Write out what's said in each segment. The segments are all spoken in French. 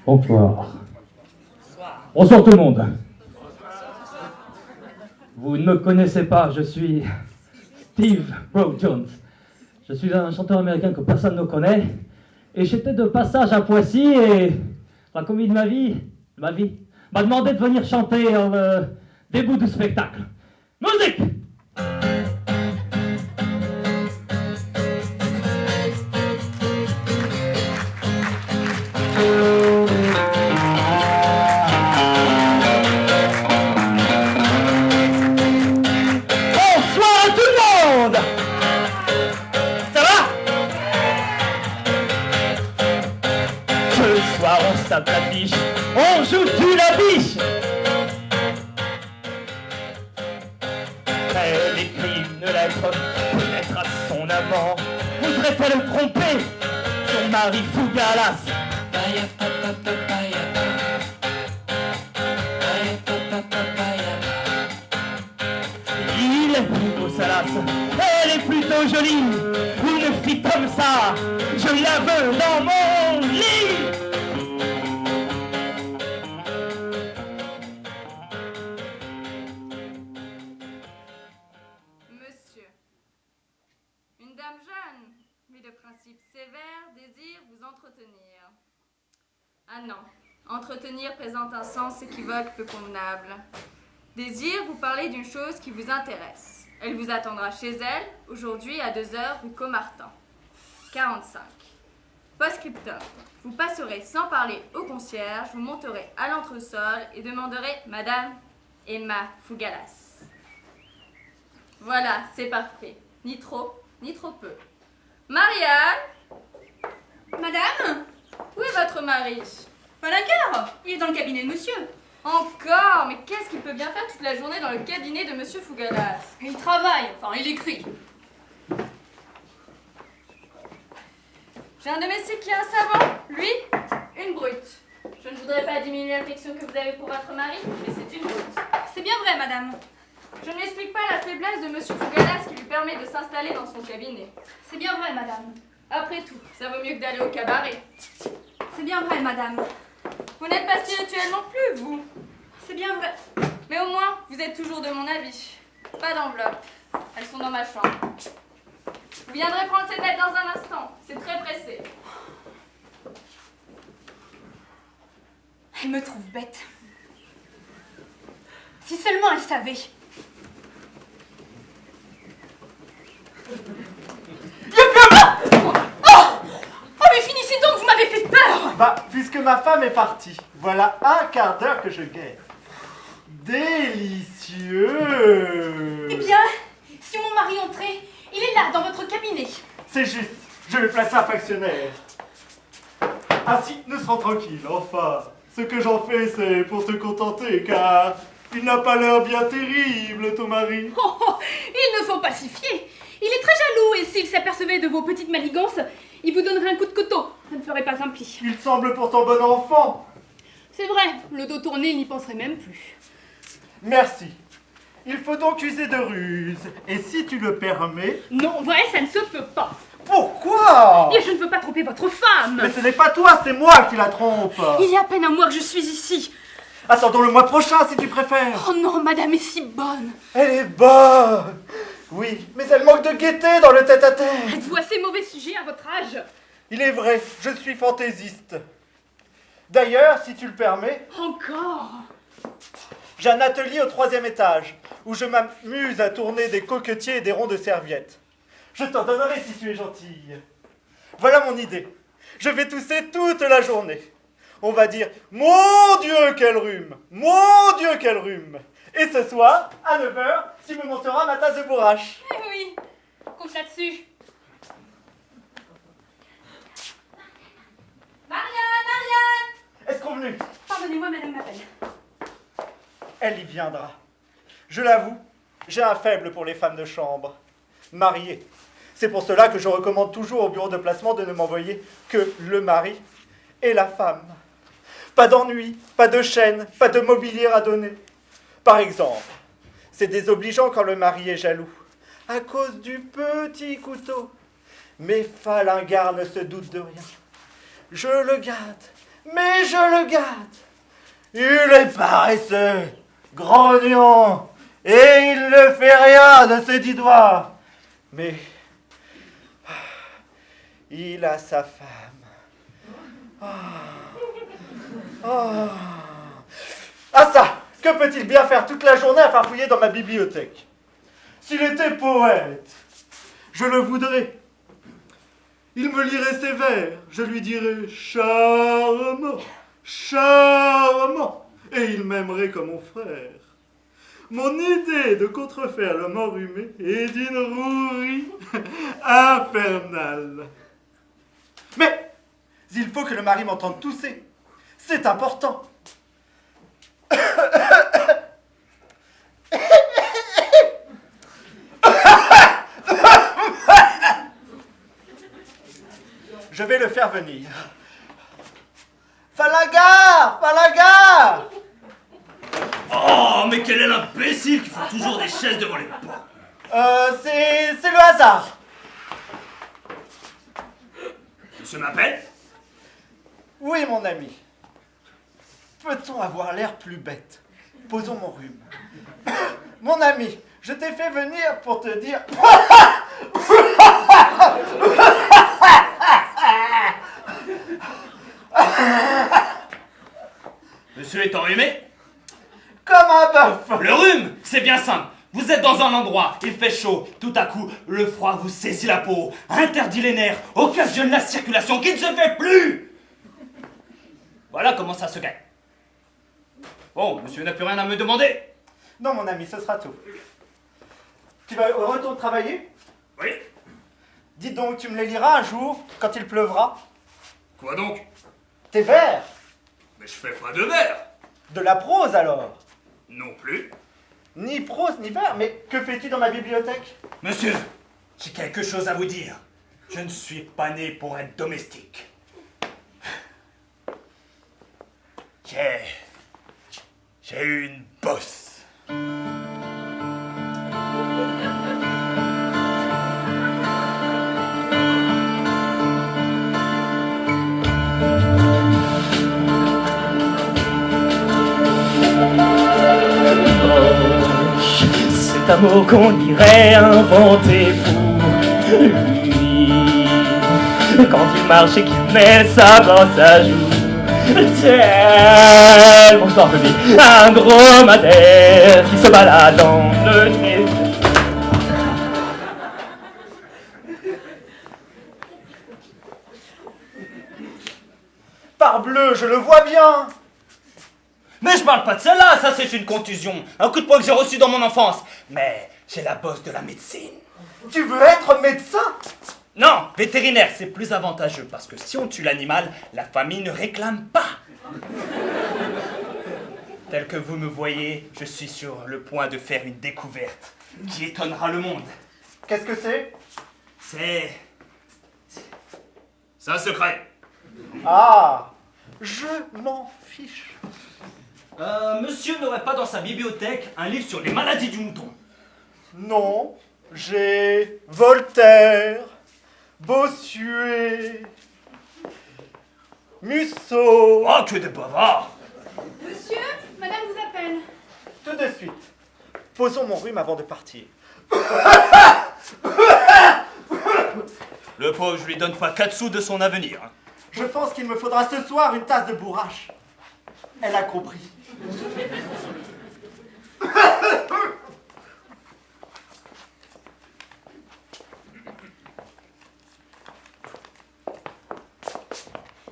Bonsoir. Bonsoir tout le monde. Vous ne me connaissez pas, je suis Steve Brown Jones. Je suis un chanteur américain que personne ne connaît. Et j'étais de passage à Poissy et la commis de ma vie, m'a demandé de venir chanter au début du spectacle. Musique! On joue tu la biche. Elle écrit une lettre, peut-être à son amant. Voudrait-elle tromper son mari Fougalas? Il est plutôt salace, elle est plutôt jolie. Une fille comme ça, je la veux dans mon lit. Entretenir. Ah non, entretenir présente un sens équivoque peu convenable. Désir, vous parlez d'une chose qui vous intéresse. Elle vous attendra chez elle, aujourd'hui à 2h rue Caumartin. 45. Post-scriptum. Vous passerez sans parler au concierge, vous monterez à l'entresol et demanderez Madame Emma Fougalas. Voilà, c'est parfait. Ni trop, ni trop peu. Marianne! Madame? Où est votre mari? Pas d'accord, il est dans le cabinet de monsieur. Encore? Mais qu'est-ce qu'il peut bien faire toute la journée dans le cabinet de monsieur Fougalas? Il travaille, enfin il écrit. J'ai un domestique qui est un savant, lui, une brute. Je ne voudrais pas diminuer l'affection que vous avez pour votre mari, mais c'est une brute. C'est bien vrai, madame. Je ne m'explique pas la faiblesse de monsieur Fougalas qui lui permet de s'installer dans son cabinet. C'est bien vrai, madame. Après tout, ça vaut mieux que d'aller au cabaret. C'est bien vrai, madame. Vous n'êtes pas spirituelle non plus, vous. C'est bien vrai. Mais au moins, vous êtes toujours de mon avis. Pas d'enveloppe. Elles sont dans ma chambre. Vous viendrez prendre cette lettre dans un instant. C'est très pressé. Elle me trouve bête. Si seulement elle savait. Oh, mais finissez donc, vous m'avez fait peur! Bah, puisque ma femme est partie, voilà un quart d'heure que je guette. Délicieux! Eh bien, si mon mari entrait, il est là, dans votre cabinet. C'est juste, je vais placer un factionnaire. Ainsi, nous serons tranquilles, enfin. Ce que j'en fais, c'est pour te contenter, car il n'a pas l'air bien terrible, ton mari. Oh, il ne faut pas s'y fier. Il est très jaloux et s'il s'apercevait de vos petites manigances, il vous donnerait un coup de couteau. Ça ne ferait pas un pli. Il semble pourtant bon enfant. C'est vrai, le dos tourné, il n'y penserait même plus. Merci. Il faut donc user de ruse. Et si tu le permets... Non, vrai, ça ne se peut pas. Pourquoi? Et je ne veux pas tromper votre femme. Mais ce n'est pas toi, c'est moi qui la trompe. Il y a à peine un mois que je suis ici. Attendons le mois prochain, si tu préfères. Oh non, madame est si bonne. Elle est bonne. Oui, mais elle manque de gaieté dans le tête-à-tête. Êtes-vous assez mauvais sujet à votre âge? Il est vrai, je suis fantaisiste. D'ailleurs, si tu le permets... Encore? J'ai un atelier au 3e étage, où je m'amuse à tourner des coquetiers et des ronds de serviettes. Je t'en donnerai si tu es gentille. Voilà mon idée. Je vais tousser toute la journée. On va dire « Mon Dieu, quel rhume! Mon Dieu, quel rhume !» Et ce soir, à 9h, tu me monteras ma tasse de bourrache. Eh oui, compte là-dessus. Marianne! Est-ce convenu? Pardonnez-moi, madame m'appelle. Elle y viendra. Je l'avoue, j'ai un faible pour les femmes de chambre. Mariées. C'est pour cela que je recommande toujours au bureau de placement de ne m'envoyer que le mari et la femme. Pas d'ennui, pas de chaîne, pas de mobilier à donner. Par exemple, c'est désobligeant quand le mari est jaloux, à cause du petit couteau. Mais Falingard ne se doute de rien. Je le gâte, Mais je le gâte. Il est paresseux, grognon, et il ne fait rien de ses 10 doigts. Mais il a sa femme. Ah ça, que peut-il bien faire toute la journée à farfouiller dans ma bibliothèque? S'il était poète, je le voudrais. Il me lirait ses vers, je lui dirais charmant, charmant, et il m'aimerait comme mon frère. Mon idée de contrefaire l'homme enrhumé est d'une rouerie infernale. Mais il faut que le mari m'entende tousser. C'est important. Je vais le faire venir. Falaga! Falaga! Oh, mais quel est l'imbécile qui fout toujours des chaises devant les portes? C'est le hasard. Monsieur m'appelle? Oui, mon ami. Peut-on avoir l'air plus bête? Posons mon rhume. Mon ami, je t'ai fait venir pour te dire... Monsieur est enrhumé? Comme un bœuf. Le rhume, c'est bien simple. Vous êtes dans un endroit, il fait chaud, tout à coup, le froid vous saisit la peau, interdit les nerfs, occasionne la circulation qui ne se fait plus. Voilà comment ça se gagne. Bon, monsieur n'a plus rien à me demander. Non, mon ami, ce sera tout. Tu vas retourner travailler? Oui. Dis donc, tu me les liras un jour, quand il pleuvra? Quoi donc? Tes vers. Mais je fais pas de vers. De la prose, alors? Non plus. Ni prose, ni vers, mais que fais-tu dans ma bibliothèque? Monsieur, j'ai quelque chose à vous dire. Je ne suis pas né pour être domestique. J'ai eu une bosse. C'est un mot qu'on irait inventer pour lui. Quand il marche et qu'il met sa brosse à jour. Tellement sorti, un dromadaire qui se balade dans le nez. Parbleu, je le vois bien. Mais je parle pas de celle-là, ça c'est une contusion. Un coup de poing que j'ai reçu dans mon enfance. Mais j'ai la bosse de la médecine. Tu veux être médecin? Non, vétérinaire, c'est plus avantageux parce que si on tue l'animal, la famille ne réclame pas. Tel que vous me voyez, je suis sur le point de faire une découverte qui étonnera le monde. Qu'est-ce que c'est? C'est un secret. Ah, je m'en fiche. Monsieur n'aurait pas dans sa bibliothèque un livre sur les maladies du mouton? Non, j'ai Voltaire, Bossuet, Musso. Oh, que de bavards! Monsieur, madame vous appelle. Tout de suite. Posons mon rhume avant de partir. Le pauvre, je lui donne pas 4 sous de son avenir. Je pense qu'il me faudra ce soir une tasse de bourrache. Elle a compris.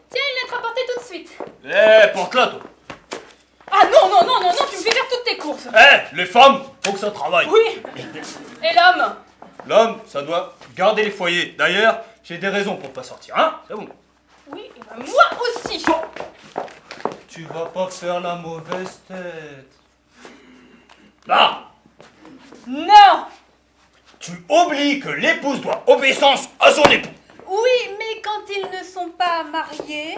Tiens, une lettre apportée tout de suite. Eh, porte-la, toi! Ah non, non, non, non, non, tu me fais faire toutes tes courses. Eh, les femmes, faut que ça travaille. Oui. Et l'homme? L'homme, ça doit garder les foyers. D'ailleurs, j'ai des raisons pour pas sortir, hein? C'est bon. Oui, et ben moi aussi. Tu vas pas faire la mauvaise tête. Là, Non. tu oublies que l'épouse doit obéissance à son époux. Oui, mais quand ils ne sont pas mariés...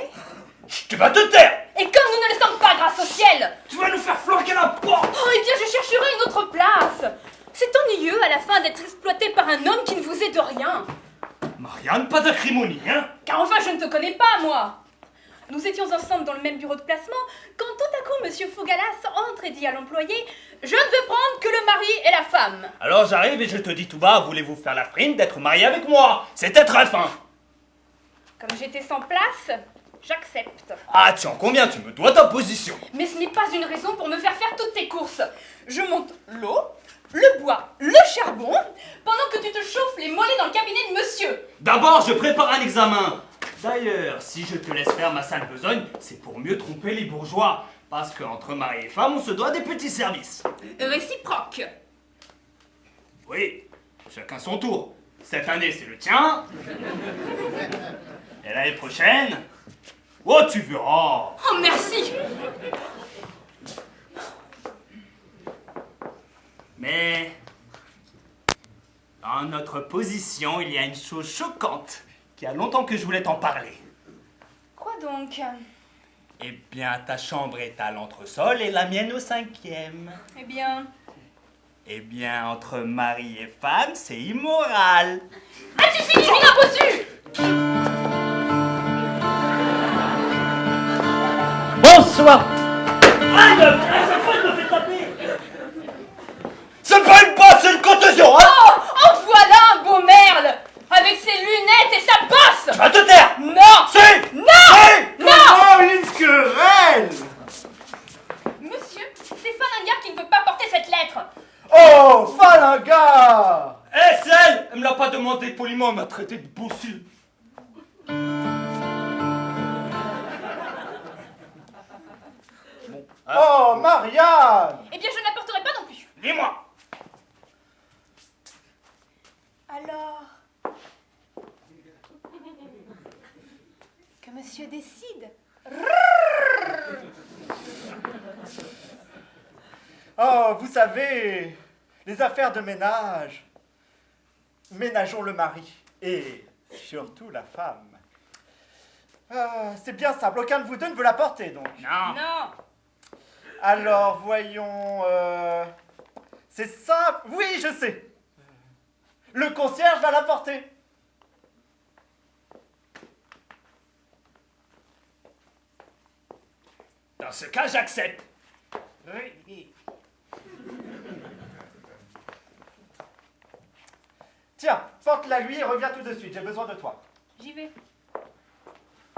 Tu vas te taire. Et comme nous ne le sommes pas grâce au ciel... Tu vas nous faire flanquer la porte. Oh, eh bien, je chercherai une autre place. C'est ennuyeux à la fin d'être exploité par un homme qui ne vous est de rien. Marianne, pas d'acrimonie, hein? Car enfin, je ne te connais pas, moi. Nous étions ensemble dans le même bureau de placement, quand tout à coup Monsieur Fougalas entre et dit à l'employé « Je ne veux prendre que le mari et la femme. Alors j'arrive et je te dis tout bas, voulez-vous faire la frime d'être marié avec moi? C'était très fin. » Comme j'étais sans place, j'accepte. Ah tiens, combien tu me dois ta position? Mais ce n'est pas une raison pour me faire faire toutes tes courses. Je monte l'eau, le bois, le charbon, pendant que tu te chauffes les mollets dans le cabinet de monsieur. D'abord, je prépare un examen. D'ailleurs, si je te laisse faire ma sale besogne, c'est pour mieux tromper les bourgeois. Parce qu'entre mari et femme, on se doit des petits services. Réciproque. Oui, chacun son tour. Cette année, c'est le tien. Et l'année prochaine... Oh, tu verras. Oh, merci. Mais... dans notre position, il y a une chose choquante. Qui a longtemps que je voulais t'en parler. Quoi donc? Eh bien, ta chambre est à l'entresol et la mienne au 5e. Eh bien... Eh bien, entre mari et femme, c'est immoral. As-tu fini, vilain bossu? Bonsoir. Aïe, à chaque fois, il me fait taper. C'est pas une passe, c'est une contusion, hein? Oh, voilà un beau merle! Avec ses lunettes et sa bosse! Tu vas te taire. Non! Si. Non! Si. Non! Oh, une querelle! Monsieur, c'est Falingar qui ne peut pas porter cette lettre. Oh, Falingar! Eh, c'est elle. Elle me l'a pas demandé poliment, elle m'a traité de bossu. Bon, hein? Oh, Marianne! Eh bien, je ne l'apporterai pas non plus. Dis-moi. Alors... que monsieur décide. Oh, vous savez, les affaires de ménage. Ménageons le mari et surtout la femme. Ah, c'est bien simple, aucun de vous deux ne veut la porter donc. Non. Non. Alors, voyons... c'est simple. Oui, je sais. Le concierge va la porter. Dans ce cas, j'accepte. Oui. Tiens, porte-la lui et reviens tout de suite, j'ai besoin de toi. J'y vais.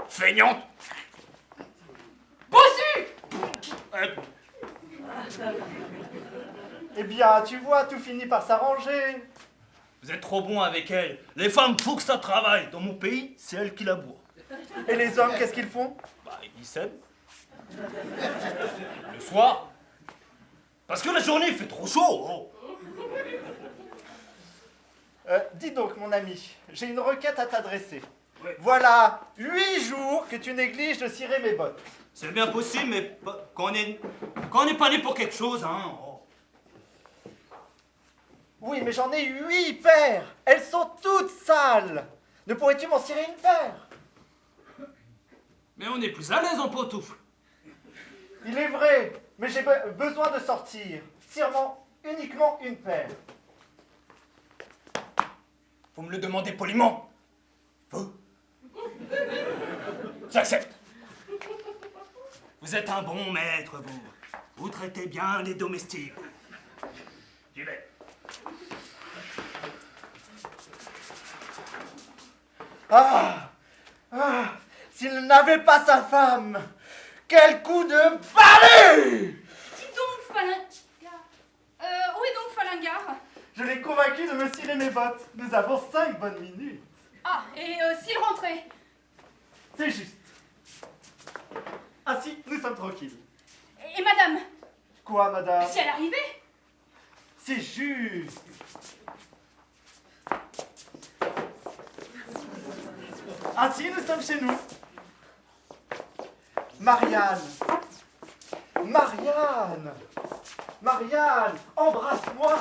Feignante. Bossu! Eh bien, tu vois, tout finit par s'arranger. Vous êtes trop bon avec elle. Les femmes, faut que ça travaille. Dans mon pays, c'est elle qui laboure. Et les hommes, qu'est-ce qu'ils font? Bah, ils s'aiment. Le soir. Parce que la journée, il fait trop chaud. Oh. Dis donc, mon ami, j'ai une requête à t'adresser. Oui. Voilà 8 jours que tu négliges de cirer mes bottes. C'est bien possible, mais quand on n'est pas né pour quelque chose, hein. Oh. Oui, mais j'en ai 8 paires. Elles sont toutes sales. Ne pourrais-tu m'en cirer une paire? Mais on est plus à l'aise en pantoufles. Il est vrai, mais j'ai besoin de sortir. Cire-moi uniquement une paire. Vous me le demandez poliment. Vous? J'accepte. Vous êtes un bon maître, vous. Vous traitez bien les domestiques. J'y vais. Ah, s'il n'avait pas sa femme, quel coup de balai! Dis donc, Falingar. Où est donc Falingar? Je l'ai convaincu de me cirer mes bottes. Nous avons 5 bonnes minutes. Ah, et s'il rentrait? C'est juste. Ah si, nous sommes tranquilles. Et madame? Quoi, madame? Si elle arrivait? C'est juste. Ah si, nous sommes chez nous. Marianne. Marianne. Marianne, embrasse-moi.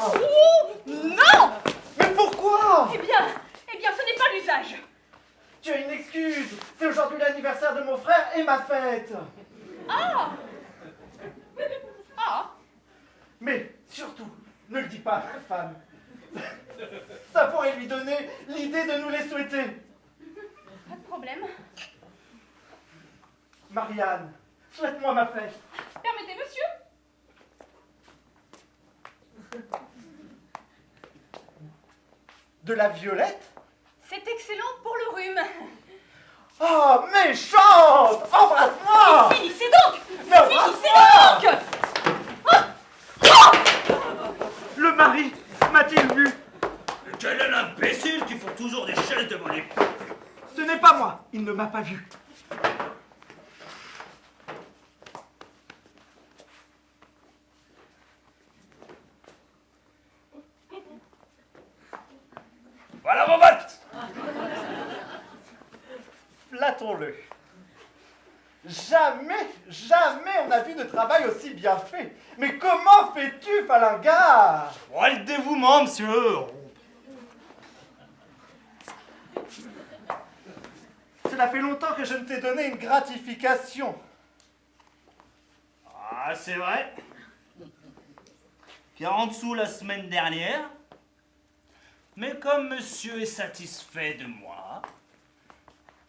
Non! Mais pourquoi? Eh bien, ce n'est pas l'usage. Tu as une excuse. C'est aujourd'hui l'anniversaire de mon frère et ma fête. Ah! Mais surtout, ne le dis pas à ma femme. Ça pourrait lui donner l'idée de nous les souhaiter. Pas de problème. Marianne, souhaite-moi ma fête. Permettez, monsieur. De la violette? C'est excellent pour le rhume. Oh, méchante! Embrasse-moi! Finissez donc! Mais embrasse-moi! Le mari m'a-t-il vu? Quel est l'imbécile qui fout toujours des chaises devant les... Ce n'est pas moi, il ne m'a pas vu. Voilà mon vote! Flattons-le. Jamais on n'a vu de travail aussi bien fait. Mais comment fais-tu, Falingard? Oh, le dévouement, monsieur! Cela fait longtemps que je ne t'ai donné une gratification. Ah, c'est vrai. 40 sous la semaine dernière. Mais comme monsieur est satisfait de moi,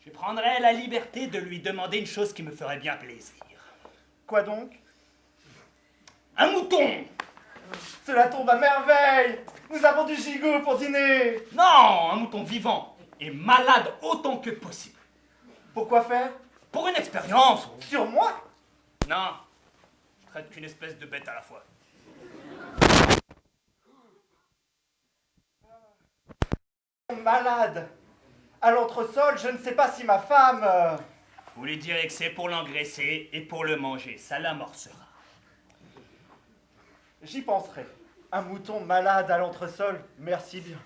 je prendrai la liberté de lui demander une chose qui me ferait bien plaisir. Quoi donc? Un mouton! Cela tombe à merveille. Nous avons du gigot pour dîner. Non, un mouton vivant et malade autant que possible. Pourquoi faire? Pour une expérience. Sur moi? Non, je traite qu'une espèce de bête à la fois. Malade. À l'entresol, je ne sais pas si ma femme... Vous lui direz que c'est pour l'engraisser et pour le manger, ça l'amorcera. J'y penserai. Un mouton malade à l'entresol, merci bien.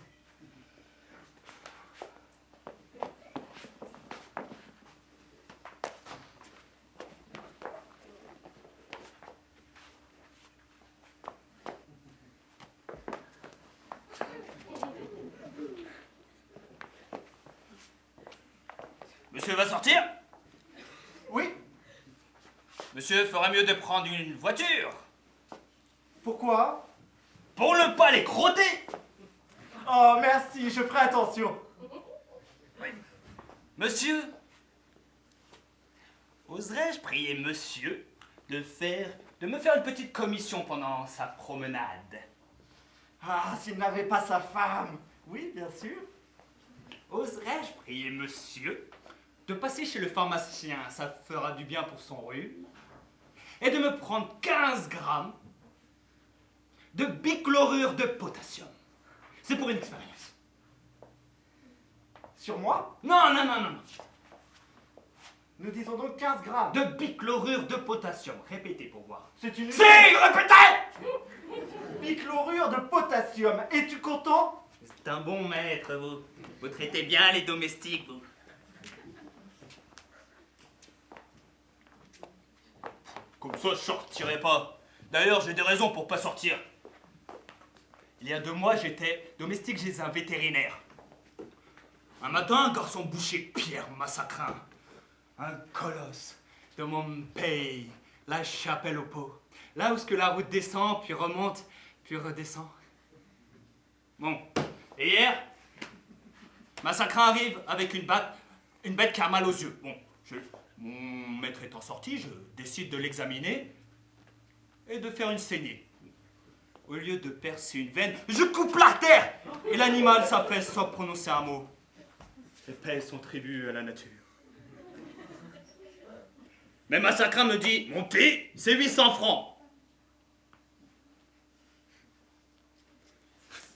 Monsieur va sortir? Oui? Monsieur ferait mieux de prendre une voiture. Pourquoi? Pour ne pas les crotter. Oh, merci, je ferai attention. Monsieur, oserais-je prier monsieur de me faire une petite commission pendant sa promenade? Ah, s'il n'avait pas sa femme. Oui, bien sûr. Oserais-je prier monsieur de passer chez le pharmacien, ça fera du bien pour son rhume, et de me prendre 15 grammes de bichlorure de potassium. C'est pour une expérience. Sur moi? Non. Nous disons donc 15 grammes. De bichlorure de potassium. Répétez pour voir. C'est une... Si, répétez! Bichlorure de potassium. Es-tu content? C'est un bon maître, vous. Vous traitez bien les domestiques, vous. Comme ça, je sortirai pas. D'ailleurs, j'ai des raisons pour pas sortir. Il y a 2 mois, j'étais domestique chez un vétérinaire. Un matin, un garçon boucher Pierre Massacrin, un colosse de mon pays, la Chapelle aux Pots, là où ce que la route descend, puis remonte, puis redescend. Bon, et hier, Massacrin arrive avec une bête qui a mal aux yeux. Bon, mon maître étant sorti, je décide de l'examiner et de faire une saignée. Au lieu de percer une veine, je coupe l'artère et l'animal s'affaisse sans prononcer un mot. Et paie son tribut à la nature. Mais Massacrin me dit, mon petit, c'est 800 francs.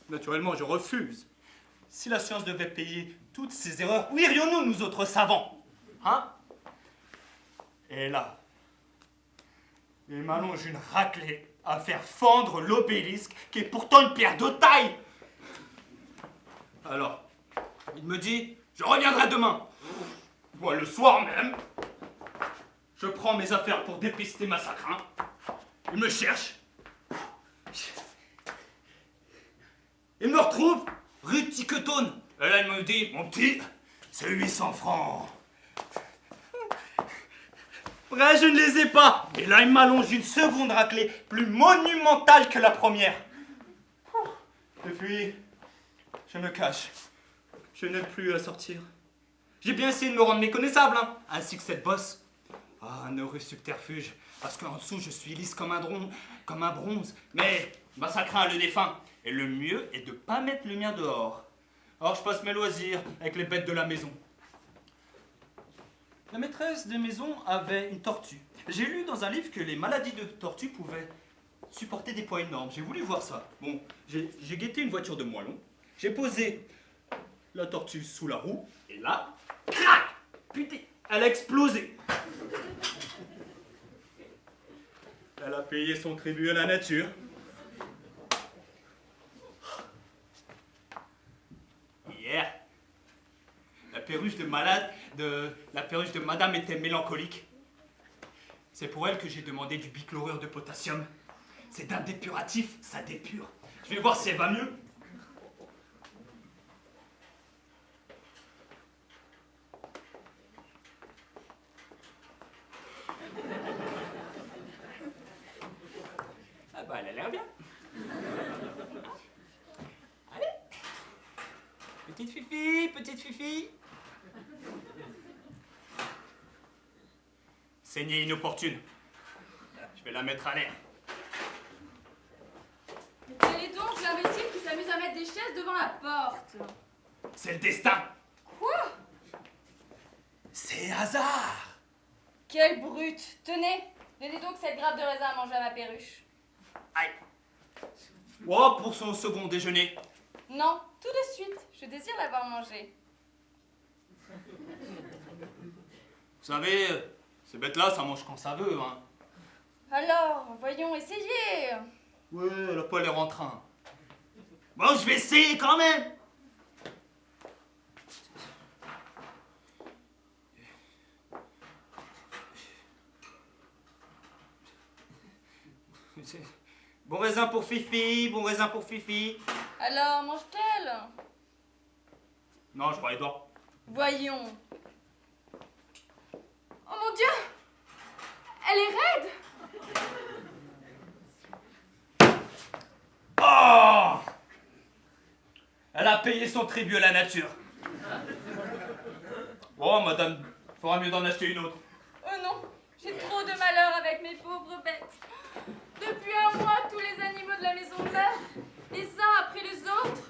Naturellement, je refuse. Si la science devait payer toutes ses erreurs, où irions-nous, nous autres savants? Hein? Et là, il m'allonge une raclée à faire fendre l'obélisque, qui est pourtant une pierre de taille. Alors, il me dit, je reviendrai demain. Moi, le soir même, je prends mes affaires pour dépister Massacrin. Il me cherche. Il me retrouve rue Tiquetone. Et là, il me dit, mon petit, c'est 800 francs. Vrai, je ne les ai pas. Et là, il m'allonge une seconde raclée, plus monumentale que la première. Et puis, je me cache. Je n'ai plus à sortir. J'ai bien essayé de me rendre méconnaissable, hein, ainsi que cette bosse. Ah, un heureux subterfuge, parce qu'en dessous je suis lisse comme un bronze. Mais, bah ça craint le défunt. Et le mieux est de pas mettre le mien dehors. Or je passe mes loisirs avec les bêtes de la maison. La maîtresse de maison avait une tortue. J'ai lu dans un livre que les maladies de tortue pouvaient supporter des poids énormes. J'ai voulu voir ça. Bon, j'ai guetté une voiture de moellon. J'ai posé la tortue sous la roue. Et là, crac! Putain, elle a explosé. Elle a payé son tribut à la nature. Hier, la perruche de madame était mélancolique. C'est pour elle que j'ai demandé du bichlorure de potassium. C'est un dépuratif, ça dépure. Je vais voir si elle va mieux. Ah bah elle a l'air bien. Allez. Petite fifi. Saignée inopportune. Je vais la mettre à l'air. Quel est donc l'imbécile qui s'amuse à mettre des chaises devant la porte? C'est le destin. Quoi? C'est hasard. Quelle brute! Tenez, donnez donc cette grappe de raisin à manger à ma perruche. Aïe. Oh, pour son second déjeuner. Non, tout de suite, je désire l'avoir mangée. Vous savez, ces bêtes-là, ça mange quand ça veut, hein. Alors, voyons, essayez. Ouais, elle a pas l'air en train. Bon, je vais essayer quand même. Bon raisin pour Fifi, bon raisin pour Fifi. Alors, mange-t-elle? Non, je vois Edouard. Voyons. Oh mon Dieu! Elle est raide! Oh! Elle a payé son tribut à la nature. Oh, madame, faudra mieux d'en acheter une autre. Oh non, j'ai trop de malheur avec mes pauvres bêtes. Depuis un mois, tous les animaux de la maison meurent, les uns après les autres.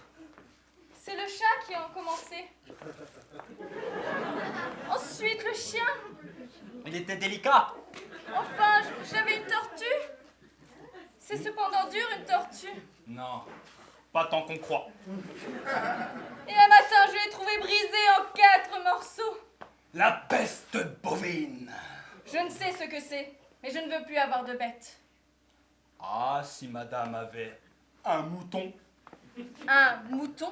C'est le chat qui a commencé. Ensuite, le chien. Il était délicat. Enfin, j'avais une tortue. C'est cependant dur, une tortue. Non, pas tant qu'on croit. Et un matin, je l'ai trouvée brisée en 4 morceaux. La peste bovine. Je ne sais ce que c'est, mais je ne veux plus avoir de bêtes. Ah, si madame avait un mouton. Un mouton?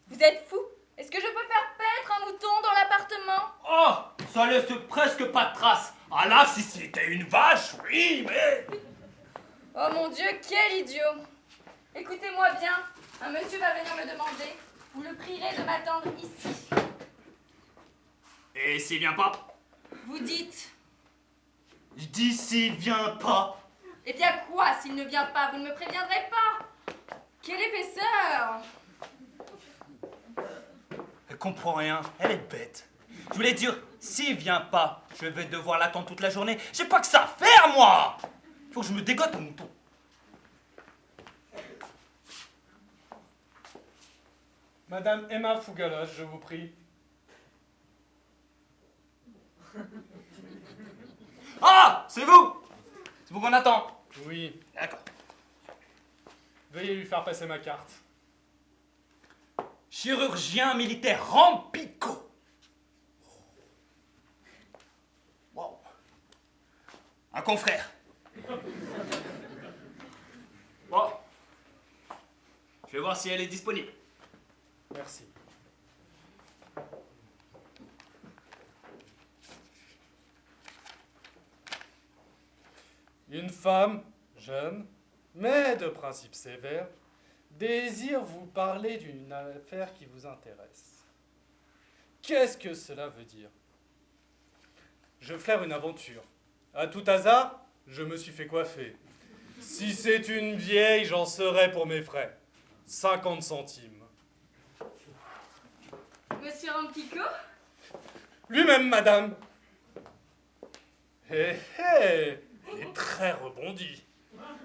Vous êtes fou? Est-ce que je peux faire paître un mouton dans l'appartement? Oh, ça laisse presque pas de traces. Ah là, si c'était une vache, oui, mais... Oh mon Dieu, quel idiot! Écoutez-moi bien, un monsieur va venir me demander. Vous le prierez de m'attendre ici. Et s'il vient pas? Vous dites. Je dis s'il vient pas. Eh bien quoi, s'il ne vient pas? Vous ne me préviendrez pas? Quelle épaisseur! Elle comprend rien, elle est bête. Je voulais dire, s'il vient pas, je vais devoir l'attendre toute la journée. J'ai pas que ça à faire, moi! Faut que je me dégote, mon mouton. Madame Emma Fougalos, je vous prie. Ah! C'est vous! C'est vous qu'on attend. Oui, D'accord. veuillez lui faire passer ma carte. Chirurgien militaire Rampico. Wow. Un confrère. Bon. Je vais voir si elle est disponible. Merci. Une femme, jeune, mais de principe sévère, désire vous parler d'une affaire qui vous intéresse. Qu'est-ce que cela veut dire? Je flaire une aventure. À tout hasard, je me suis fait coiffer. Si c'est une vieille, j'en serai pour mes frais. 50 centimes. Monsieur Rampico? Lui-même, madame. Hé hé, elle est très rebondie.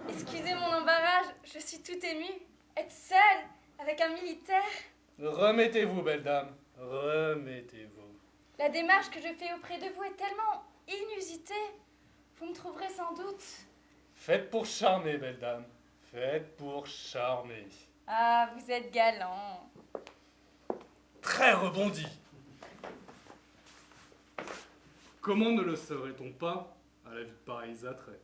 Excusez mon embarras, je suis tout émue. Être seule, avec un militaire. Remettez-vous, belle dame, remettez-vous. La démarche que je fais auprès de vous est tellement inusitée. Vous me trouverez sans doute. Faites pour charmer, belle dame, faites pour charmer. Ah, vous êtes galant. Très rebondi. Comment ne le serait-on pas à la vue de pareils attraits?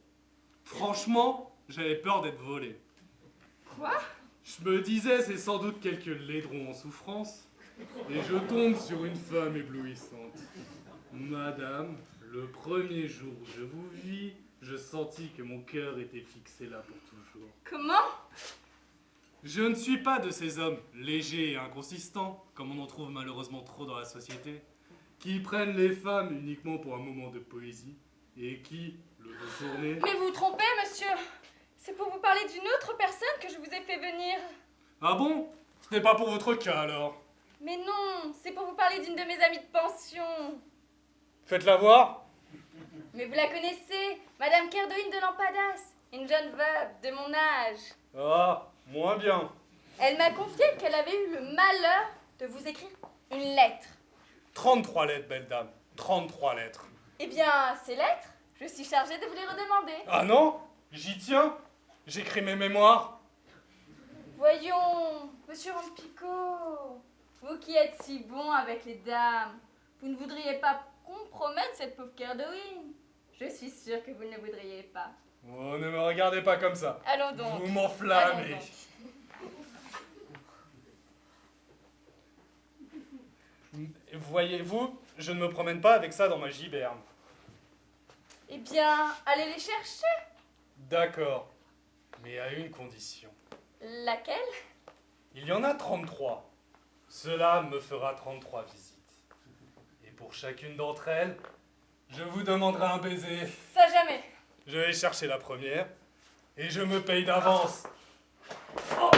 Franchement, j'avais peur d'être volé. Quoi? Je me disais, c'est sans doute quelques laidrons en souffrance, et je tombe sur une femme éblouissante. Madame, le premier jour où je vous vis, je sentis que mon cœur était fixé là pour toujours. Comment? Je ne suis pas de ces hommes légers et inconsistants, comme on en trouve malheureusement trop dans la société, qui prennent les femmes uniquement pour un moment de poésie, et qui, le dos tourné... Mais vous vous trompez, monsieur. C'est pour vous parler d'une autre personne que je vous ai fait venir. Ah bon? Ce n'est pas pour votre cas alors. Mais non, c'est pour vous parler d'une de mes amies de pension. Faites-la voir. Mais vous la connaissez, Madame Kerdoïne de Lampadas, une jeune veuve de mon âge. Ah, moins bien. Elle m'a confié qu'elle avait eu le malheur de vous écrire une lettre. 33 lettres, belle dame. 33 lettres. Eh bien, ces lettres, je suis chargée de vous les redemander. Ah non? J'y tiens. J'écris mes mémoires. Voyons, monsieur Rampico, vous qui êtes si bon avec les dames, vous ne voudriez pas compromettre cette pauvre Kerdoïne? Je suis sûre que vous ne le voudriez pas. Oh, ne me regardez pas comme ça. Allons donc. Vous Allons m'enflammez. donc. Voyez-vous, je ne me promène pas avec ça dans ma giberne. Eh bien, allez les chercher. D'accord, mais à une condition. Laquelle? Il y en a 33. Cela me fera 33 visites. Et pour chacune d'entre elles, je vous demanderai un baiser. Ça jamais. Je vais chercher la première et je me paye d'avance. Oh.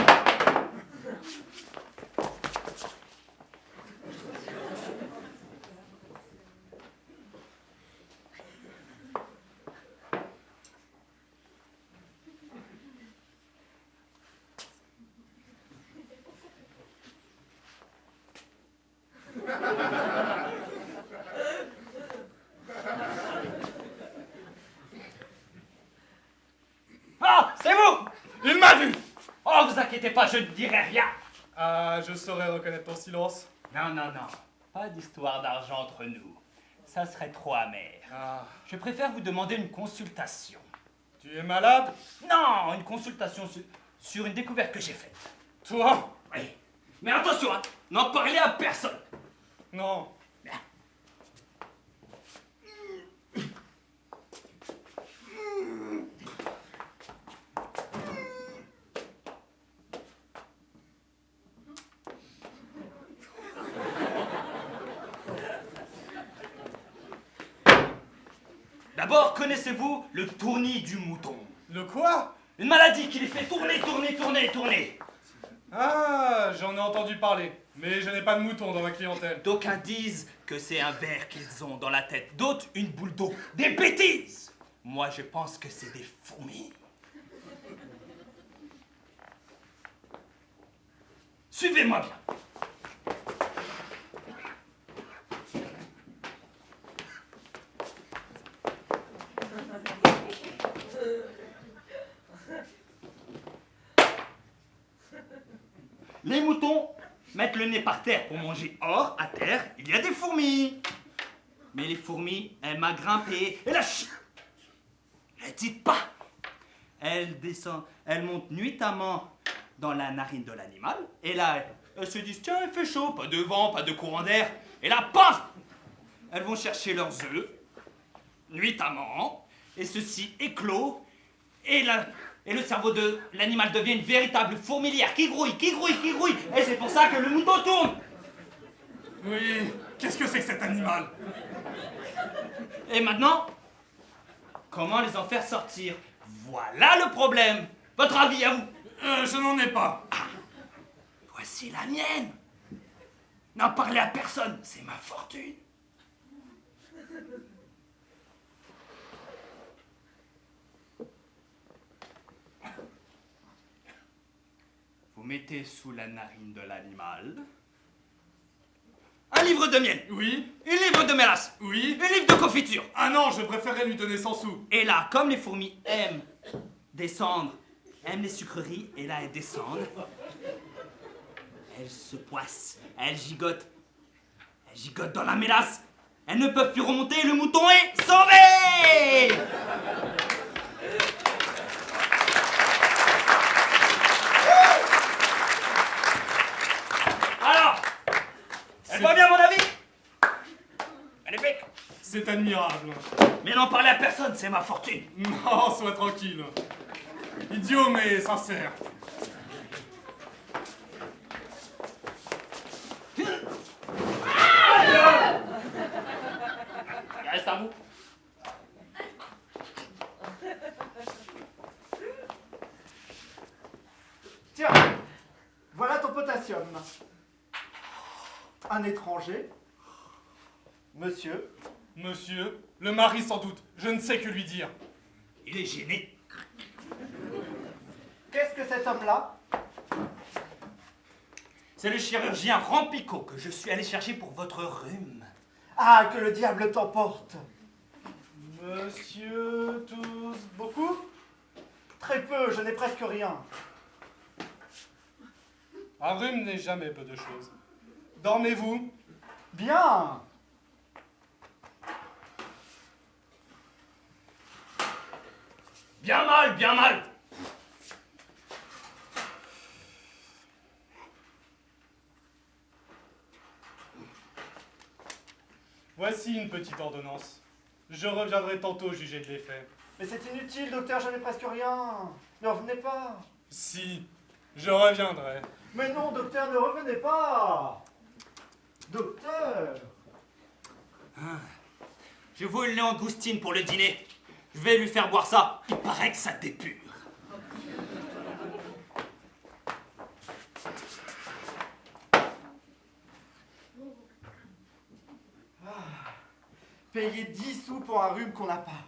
Ah, c'est vous! Il m'a vu! Oh, vous inquiétez pas, je ne dirai rien. Ah, je saurais reconnaître ton silence. Non, non, non. Pas d'histoire d'argent entre nous. Ça serait trop amer. Ah, Je préfère vous demander une consultation. tu es malade? Non, une consultation sur une découverte que j'ai faite. Toi? Oui. Mais attention, hein, n'en parlez à personne. Non. D'abord, connaissez-vous le tournis du mouton? Le quoi? Une maladie qui les fait tourner, tourner, tourner, tourner. Ah, j'en ai entendu parler, mais je n'ai pas de mouton dans ma clientèle. D'aucuns disent que c'est un ver qu'ils ont dans la tête, d'autres une boule d'eau. Des bêtises! Moi, je pense que c'est des fourmis. Suivez-moi bien. Les moutons mettent le nez par terre pour manger. Or, à terre, il y a des fourmis. Mais les fourmis aiment à grimper. Et là, chut, ne dites pas. Elles descendent, elles montent nuitamment dans la narine de l'animal. Et là, elles se disent, tiens, il fait chaud, pas de vent, pas de courant d'air. Et là, paf! Elles vont chercher leurs œufs, nuitamment. Et ceci éclot. Et là... Et le cerveau de l'animal devient une véritable fourmilière qui grouille, qui grouille, qui grouille. Et c'est pour ça que le mouton tourne. Oui, qu'est-ce que c'est que cet animal? Et maintenant, comment les en faire sortir? Voilà le problème. Votre avis à vous? Je n'en ai pas. Ah, voici la mienne. N'en parlez à personne, c'est ma fortune. mettez sous la narine de l'animal un livre de miel, Oui, un livre de mélasse, oui. un livre de confiture. Ah non, je préférerais lui donner 100 sous. Et là, comme les fourmis aiment descendre, aiment les sucreries, et là elles descendent, elles se poissent, elles gigotent dans la mélasse. Elles ne peuvent plus remonter, le mouton est sauvé. Alors, elle va bien, mon avis? Magnifique. C'est admirable. Mais n'en parlez à personne, c'est ma fortune. Non, sois tranquille. Idiot mais sincère. Il reste un bout. Tiens, voilà ton potassium. Un étranger. Monsieur. Monsieur, le mari sans doute. Je ne sais que lui dire. Il est gêné. Qu'est-ce que cet homme-là? C'est le chirurgien Rampicot que je suis allé chercher pour votre rhume. Ah, que le diable t'emporte. Monsieur tousse beaucoup? Très peu, je n'ai presque rien. Un rhume n'est jamais peu de choses. Dormez-vous? Bien. Bien mal, bien mal. Voici une petite ordonnance. Je reviendrai tantôt juger de l'effet. Mais c'est inutile, docteur, je n'ai presque rien. Ne revenez pas. Si, je reviendrai. Mais non, docteur, ne revenez pas. Docteur. Je veux une langoustine pour le dîner. Je vais lui faire boire ça. Il paraît que ça dépure. Payer 10 sous pour un rhume qu'on n'a pas.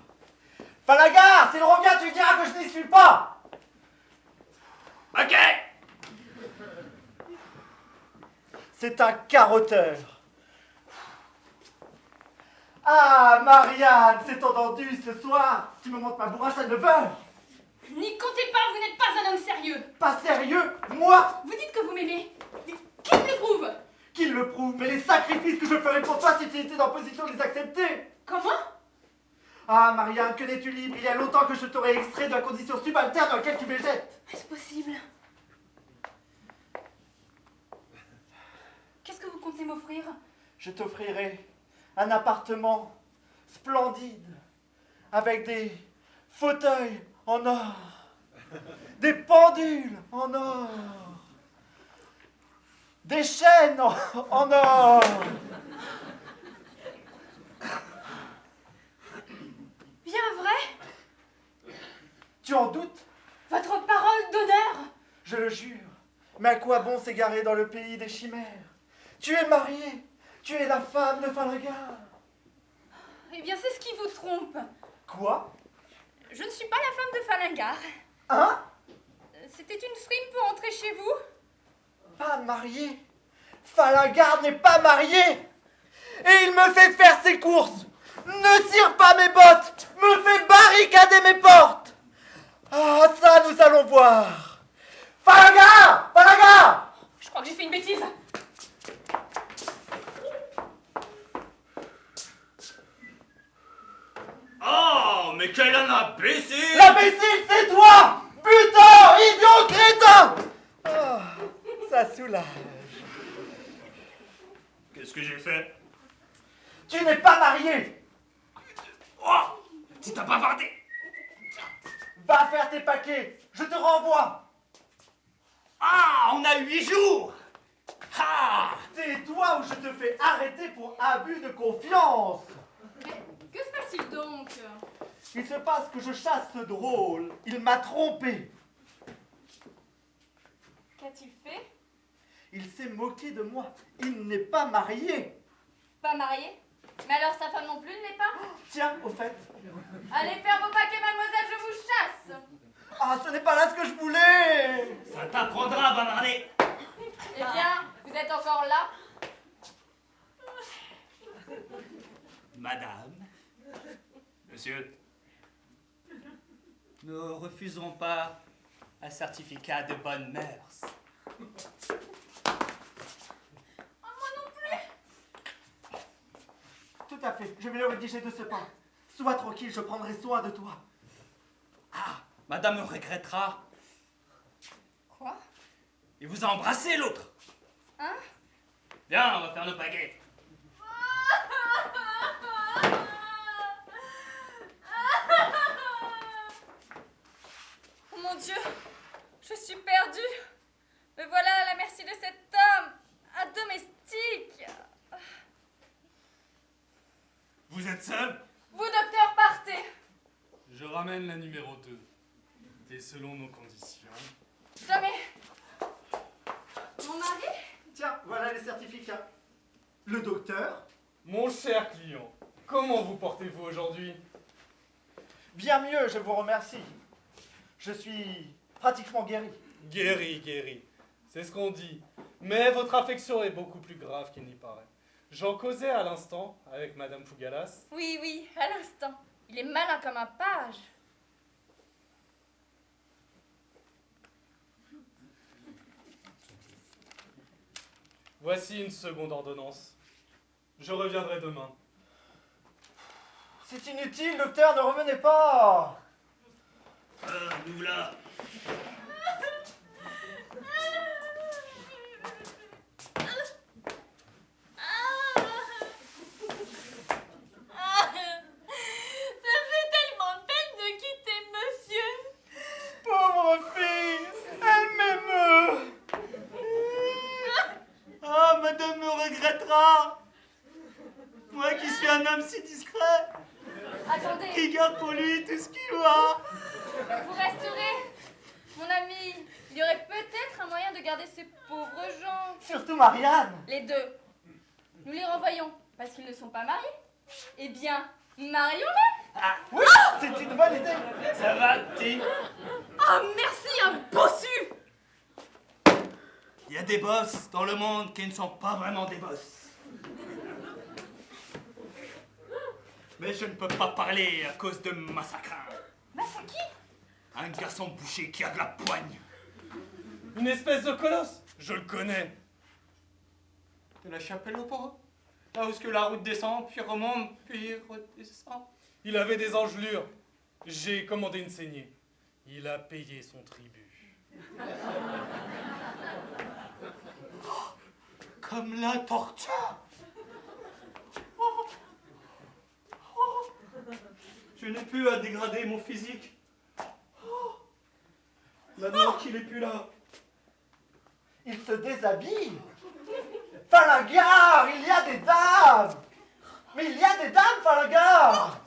Falaga, s'il revient, tu lui diras que je n'y suis pas. Ok. C'est un carotteur. Ah, Marianne, c'est entendu ce soir. Tu me montres ma bourrache à 9h. N'y comptez pas, vous n'êtes pas un homme sérieux. Pas sérieux, moi. Vous dites que vous m'aimez. Qui me le prouve? Qu'il le prouve, mais les sacrifices que je ferais pour toi si tu étais en position de les accepter. Comment? Ah, Marianne, que n'es-tu libre? Il y a longtemps que je t'aurais extrait de la condition subalterne dans laquelle tu végètes. Est-ce possible? Qu'est-ce que vous comptez m'offrir? Je t'offrirai un appartement splendide, avec des fauteuils en or, des pendules en or, des chaînes en or. Bien vrai? Tu en doutes? Votre parole d'honneur? Je le jure. Mais à quoi bon s'égarer dans le pays des chimères? Tu es mariée, tu es la femme de Falaga. Eh bien, c'est ce qui vous trompe. Quoi? Je ne suis pas la femme de Falingar. Hein? C'était une frime pour entrer chez vous. Pas mariée? Falaga n'est pas marié. Et il me fait faire ses courses, ne cire pas mes bottes, me fait barricader mes portes. Ah, ça, nous allons voir. Falaga! Falaga! Je crois que j'ai fait une bêtise. Oh, mais quel un imbécile! L'imbécile, c'est toi! Putain! Idiot crétin! Ah, ça soulage. Qu'est-ce que j'ai fait? Tu n'es pas marié. Oh, tu t'as bavardé! Va faire tes paquets. Je te renvoie. Ah, on a 8 jours! Ah! C'est toi où je te fais arrêter pour abus de confiance. Mais que se passe-t-il donc? Il se passe que je chasse ce drôle. Il m'a trompé. Qu'a-t-il fait? Il s'est moqué de moi. Il n'est pas marié. Pas marié? Mais alors sa femme non plus ne l'est pas? Tiens, au fait. Allez faire vos paquets, mademoiselle, je vous chasse! Ah, ce n'est pas là ce que je voulais. Ça t'apprendra à bavarder. Eh bien, vous êtes encore là? Madame, monsieur, ne refuserons pas un certificat de bonnes mœurs. Tout à fait, je vais le rédiger de ce pas. Sois tranquille, je prendrai soin de toi. Ah, madame me regrettera. Quoi? Il vous a embrassé, l'autre. Hein? Viens, on va faire nos baguettes. Oh mon Dieu, je suis perdue. Me voilà à la merci de cet homme, un domestique. Vous êtes seul? Vous, docteur, partez. Je ramène la numéro 2. Et selon nos conditions... Jamais. Mon mari? Tiens, voilà les certificats. Le docteur? Mon cher client, comment vous portez-vous aujourd'hui? Bien mieux, je vous remercie. Je suis pratiquement guéri. Guéri, guéri. C'est ce qu'on dit. Mais votre affection est beaucoup plus grave qu'il n'y paraît. J'en causais à l'instant avec Madame Fougalas. Oui, oui, à l'instant. Il est malin comme un page. Voici une seconde ordonnance. Je reviendrai demain. C'est inutile, docteur, ne revenez pas. Nous là. Ça fait tellement peine de quitter monsieur. Pauvre fille, elle m'émeut. Ah, madame me regrettera. Moi qui suis un homme si discret, Attendez, qui garde pour lui tout ce qu'il a. vous resterez. Mon ami, il y aurait peut-être un moyen de garder ces pauvres gens. Surtout Marianne. Les deux. Nous les renvoyons parce qu'ils ne sont pas mariés. Eh bien, marions-les. Oui, c'est une bonne idée. Ça va, Tim? Oh, merci, un bossu. Il y a des boss dans le monde qui ne sont pas vraiment des boss. Mais je ne peux pas parler à cause de Massacrin. Massaki? Un garçon bouché qui a de la poigne. Une espèce de colosse. Je le connais. De la chapelle au port. Là où est-ce que la route descend, puis remonte, puis redescend. Il avait des engelures. J'ai commandé une saignée. Il a payé son tribut. Comme la torture. Je n'ai plus à dégrader mon physique. Maintenant qu'il est plus là. Il se déshabille. Falingard, il y a des dames. Mais il y a des dames, Falingard.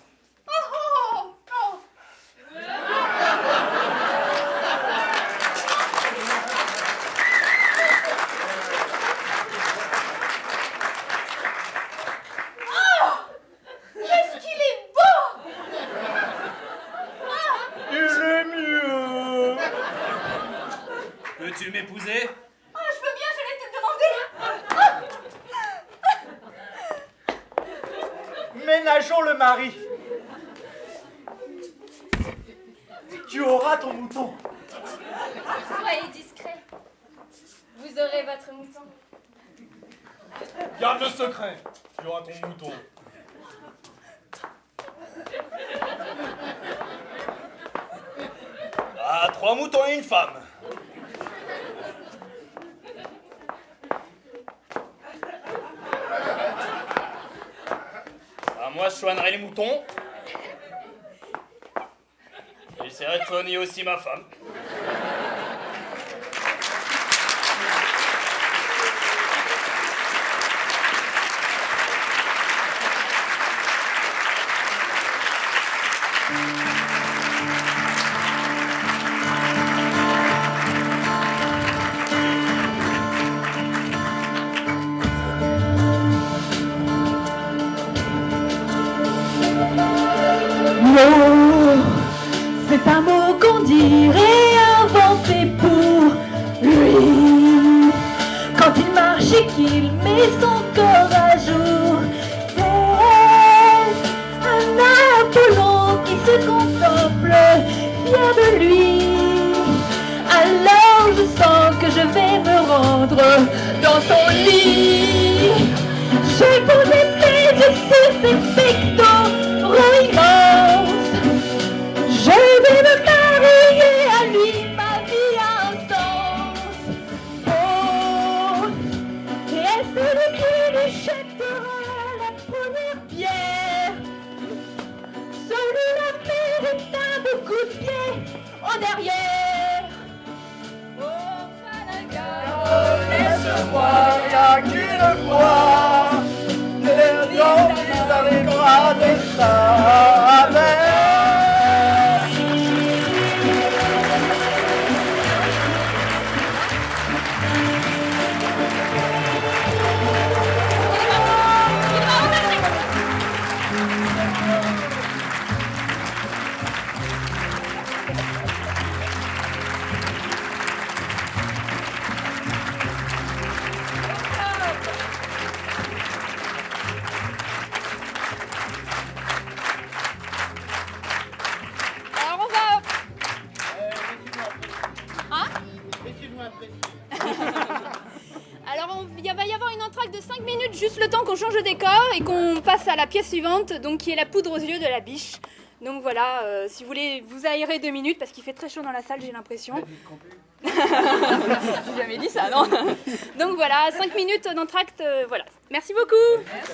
Qu'est-ce qu'il est beau! Il est mieux. Peux-tu m'épouser? Oh, je veux bien, j'allais te demander. Ménageons le mari. Tu auras ton mouton. Soyez discret. Vous aurez votre mouton. Garde le secret. Tu auras ton mouton. Ah, 3 moutons et une femme. Ah, moi, je soignerai les moutons. J'essaierai de soigner aussi ma femme. L'eau, c'est un mot qu'on dirait inventé pour lui. Quand il marche et qu'il met son corps à jour, tel un Apollon qui se contemple, fier de lui. Alors je sens que je vais me rendre dans son lit. J'ai posé mes yeux sur ses pectoraux immenses. Je vais me marier à lui, ma vie a un sens. Oh, et est-ce lui qui lui jettera la première pierre? Celui-là mérite un beau coup de pied en arrière. Oh, Flanagan, Laisse-moi rien qu'une fois, dernièrement dans les bras de sa mère. Alors on va... Hein? Alors il va y avoir une entracte de 5 minutes, juste le temps qu'on change de décor et qu'on passe à la pièce suivante, donc qui est la poudre aux yeux de la biche. Donc voilà, si vous voulez vous aérer 2 minutes, parce qu'il fait très chaud dans la salle, j'ai l'impression. J'ai jamais dit ça, non? Donc voilà, 5 minutes d'entracte, voilà. Merci beaucoup. Merci.